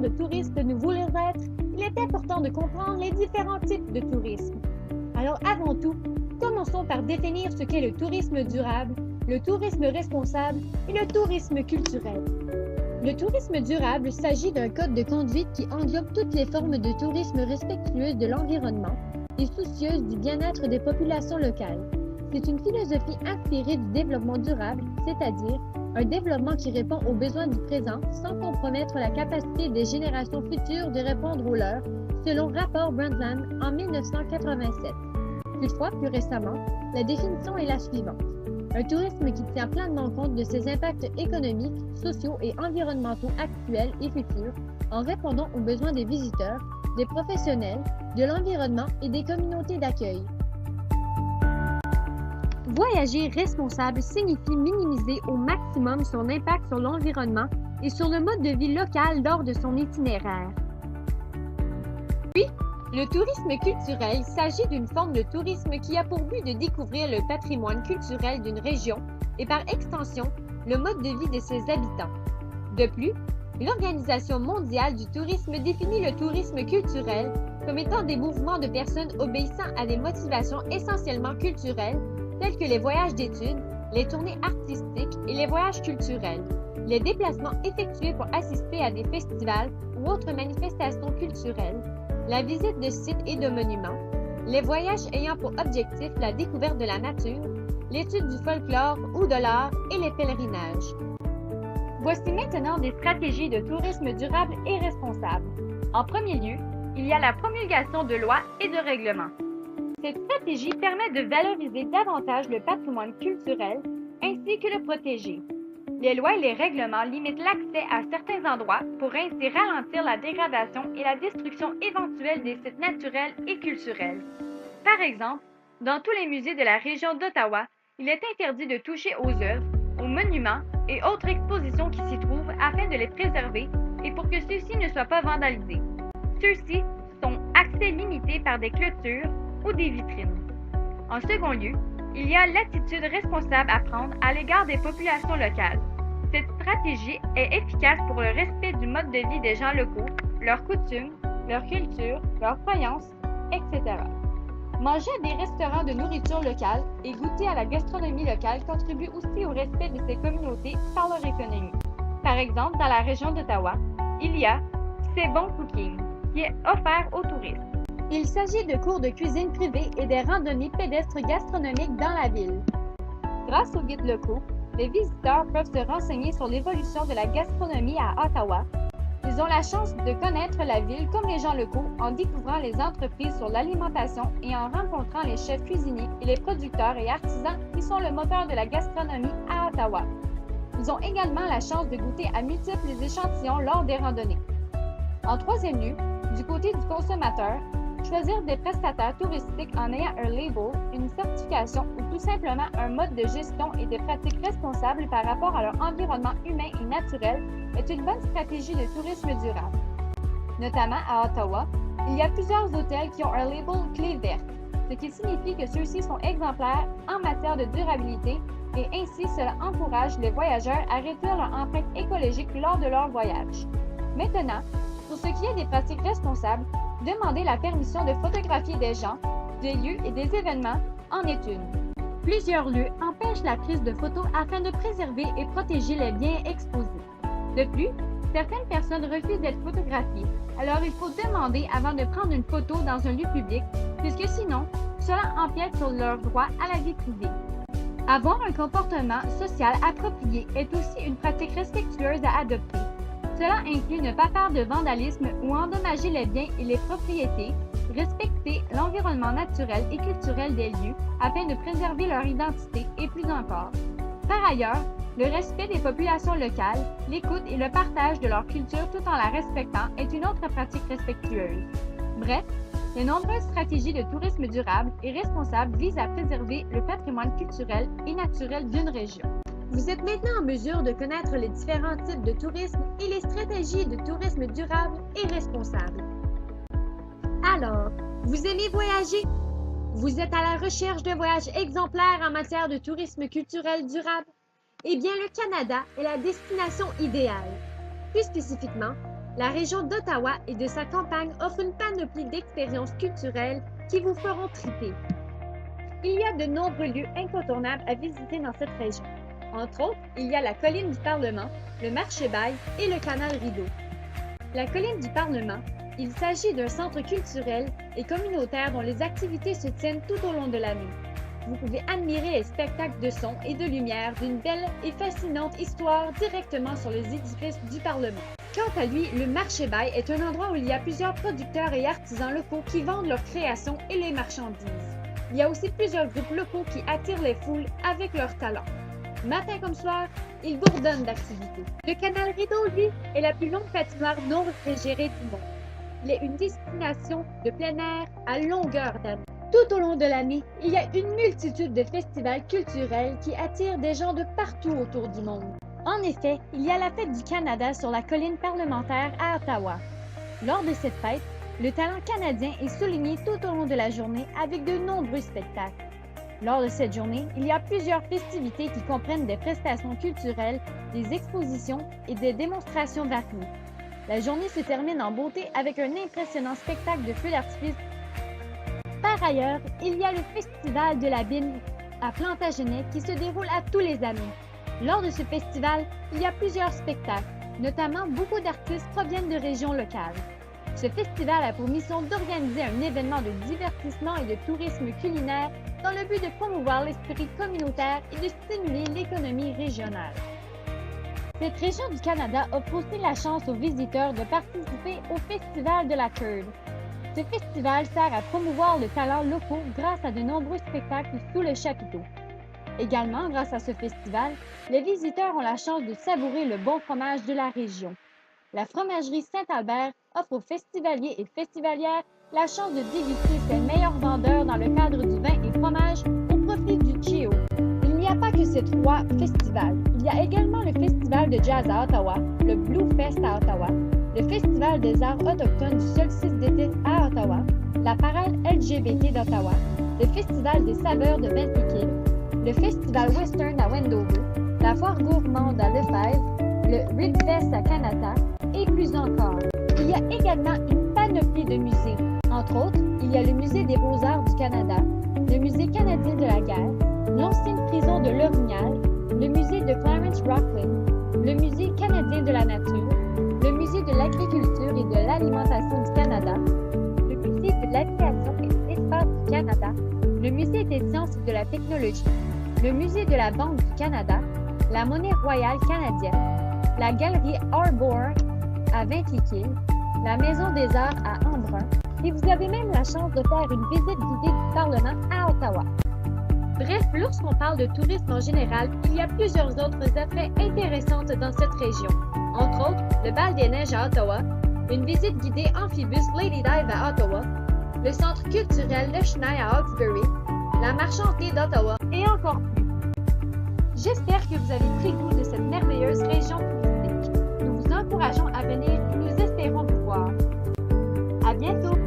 de touristes nous voulons être, il est important de comprendre les différents types de tourisme. Alors avant tout, commençons par définir ce qu'est le tourisme durable, le tourisme responsable et le tourisme culturel. Le tourisme durable s'agit d'un code de conduite qui englobe toutes les formes de tourisme respectueuses de l'environnement et soucieuses du bien-être des populations locales. C'est une philosophie inspirée du développement durable, c'est-à-dire un développement qui répond aux besoins du présent sans compromettre la capacité des générations futures de répondre aux leurs, selon Rapport Brundtland en 1987. Toutefois, plus récemment, la définition est la suivante. Un tourisme qui tient pleinement compte de ses impacts économiques, sociaux et environnementaux actuels et futurs en répondant aux besoins des visiteurs, des professionnels, de l'environnement et des communautés d'accueil. Voyager responsable signifie minimiser au maximum son impact sur l'environnement et sur le mode de vie local lors de son itinéraire. Puis, le tourisme culturel, il s'agit d'une forme de tourisme qui a pour but de découvrir le patrimoine culturel d'une région et par extension, le mode de vie de ses habitants. De plus, l'Organisation mondiale du tourisme définit le tourisme culturel comme étant des mouvements de personnes obéissant à des motivations essentiellement culturelles tels que les voyages d'études, les tournées artistiques et les voyages culturels, les déplacements effectués pour assister à des festivals ou autres manifestations culturelles, la visite de sites et de monuments, les voyages ayant pour objectif la découverte de la nature, l'étude du folklore ou de l'art et les pèlerinages. Voici maintenant des stratégies de tourisme durable et responsable. En premier lieu, il y a la promulgation de lois et de règlements. Cette stratégie permet de valoriser davantage le patrimoine culturel ainsi que le protéger. Les lois et les règlements limitent l'accès à certains endroits pour ainsi ralentir la dégradation et la destruction éventuelle des sites naturels et culturels. Par exemple, dans tous les musées de la région d'Ottawa, il est interdit de toucher aux œuvres, aux monuments et autres expositions qui s'y trouvent afin de les préserver et pour que ceux-ci ne soient pas vandalisés. Ceux-ci sont accès limité par des clôtures ou des vitrines. En second lieu, il y a l'attitude responsable à prendre à l'égard des populations locales. Cette stratégie est efficace pour le respect du mode de vie des gens locaux, leurs coutumes, leur culture, leurs croyances, etc. Manger à des restaurants de nourriture locale et goûter à la gastronomie locale contribue aussi au respect de ces communautés par leur économie. Par exemple, dans la région d'Ottawa, il y a C'est Bon Cooking, qui est offert aux touristes. Il s'agit de cours de cuisine privés et des randonnées pédestres gastronomiques dans la ville. Grâce aux guides locaux, les visiteurs peuvent se renseigner sur l'évolution de la gastronomie à Ottawa. Ils ont la chance de connaître la ville comme les gens locaux en découvrant les entreprises sur l'alimentation et en rencontrant les chefs cuisiniers et les producteurs et artisans qui sont le moteur de la gastronomie à Ottawa. Ils ont également la chance de goûter à multiples échantillons lors des randonnées. En troisième lieu, du côté du consommateur, choisir des prestataires touristiques en ayant un label, une certification ou tout simplement un mode de gestion et des pratiques responsables par rapport à leur environnement humain et naturel est une bonne stratégie de tourisme durable. Notamment à Ottawa, il y a plusieurs hôtels qui ont un label clé verte, ce qui signifie que ceux-ci sont exemplaires en matière de durabilité et ainsi cela encourage les voyageurs à réduire leur empreinte écologique lors de leur voyage. Maintenant, pour ce qui est des pratiques responsables, demandez la permission de photographier des gens, des lieux et des événements en est une. Plusieurs lieux empêchent la prise de photos afin de préserver et protéger les biens exposés. De plus, certaines personnes refusent d'être photographiées, alors il faut demander avant de prendre une photo dans un lieu public, puisque sinon, cela empiète sur leur droit à la vie privée. Avoir un comportement social approprié est aussi une pratique respectueuse à adopter. Cela inclut ne pas faire de vandalisme ou endommager les biens et les propriétés, respecter l'environnement naturel et culturel des lieux afin de préserver leur identité et plus encore. Par ailleurs, le respect des populations locales, l'écoute et le partage de leur culture tout en la respectant est une autre pratique respectueuse. Bref, de nombreuses stratégies de tourisme durable et responsable visent à préserver le patrimoine culturel et naturel d'une région. Vous êtes maintenant en mesure de connaître les différents types de tourisme et les stratégies de tourisme durable et responsable. Alors, vous aimez voyager? Vous êtes à la recherche d'un voyage exemplaire en matière de tourisme culturel durable? Eh bien, le Canada est la destination idéale. Plus spécifiquement, La région d'Ottawa et de sa campagne offre une panoplie d'expériences culturelles qui vous feront triper. Il y a de nombreux lieux incontournables à visiter dans cette région. Entre autres, il y a la colline du Parlement, le marché-bail et le canal Rideau. La colline du Parlement, il s'agit d'un centre culturel et communautaire dont les activités se tiennent tout au long de l'année. Vous pouvez admirer les spectacles de son et de lumière d'une belle et fascinante histoire directement sur les édifices du Parlement. Quant à lui, le marché-bail est un endroit où il y a plusieurs producteurs et artisans locaux qui vendent leurs créations et les marchandises. Il y a aussi plusieurs groupes locaux qui attirent les foules avec leurs talents. Matin comme soir, ils bourdonnent d'activités. Le canal Rideau, lui, est la plus longue patinoire non réfrigérée du monde. Il est une destination de plein air à longueur d'année. Tout au long de l'année, il y a une multitude de festivals culturels qui attirent des gens de partout autour du monde. En effet, il y a la fête du Canada sur la colline parlementaire à Ottawa. Lors de cette fête, le talent canadien est souligné tout au long de la journée avec de nombreux spectacles. Lors de cette journée, il y a plusieurs festivités qui comprennent des prestations culturelles, des expositions et des démonstrations variées. La journée se termine en beauté avec un impressionnant spectacle de feux d'artifice. Par ailleurs, il y a le Festival de la Bine à Plantagenet qui se déroule à tous les années. Lors de ce festival, il y a plusieurs spectacles, notamment beaucoup d'artistes proviennent de régions locales. Ce festival a pour mission d'organiser un événement de divertissement et de tourisme culinaire dans le but de promouvoir l'esprit communautaire et de stimuler l'économie régionale. Cette région du Canada offre aussi la chance aux visiteurs de participer au Festival de la Curd. Ce festival sert à promouvoir le talent local grâce à de nombreux spectacles sous le chapiteau. Également, grâce à ce festival, les visiteurs ont la chance de savourer le bon fromage de la région. La fromagerie Saint-Albert offre aux festivaliers et festivalières la chance de déguster ses meilleurs vendeurs dans le cadre du vin et fromage au profit du CHEO. Il n'y a pas que ces trois festivals. Il y a également le Festival de jazz à Ottawa, le Blue Fest à Ottawa, le Festival des arts autochtones du solstice d'été à Ottawa, la parade LGBT d'Ottawa, le Festival des saveurs de Bentley, le Festival Western à Wendover, la foire gourmande à Lefebvre, le Ribfest à Kanata et plus encore. Il y a également une panoplie de musées. Entre autres, il y a le Musée des beaux-arts du Canada, le Musée canadien de la guerre, l'ancienne prison de l'Orignal, le Musée de Clarence Rocklin, le Musée canadien de la nature, le Musée de l'agriculture et de l'alimentation du Canada, le Musée de l'aviation et de l'espace du Canada, le Musée des sciences et de la technologie, le Musée de la Banque du Canada, la Monnaie royale canadienne, la Galerie Arbor à Vintliquille, la Maison des arts à Embrun, et vous avez même la chance de faire une visite guidée du Parlement à Ottawa. Bref, lorsqu'on parle de tourisme en général, il y a plusieurs autres attraits intéressantes dans cette région. Entre autres, le Bal des Neiges à Ottawa, une visite guidée amphibus Lady Dive à Ottawa, le centre culturel Le Chenail à Hawkesbury, la marchanderie d'Ottawa et encore plus. J'espère que vous avez pris goût de cette merveilleuse région touristique. Nous vous encourageons à venir et nous espérons vous voir. À bientôt!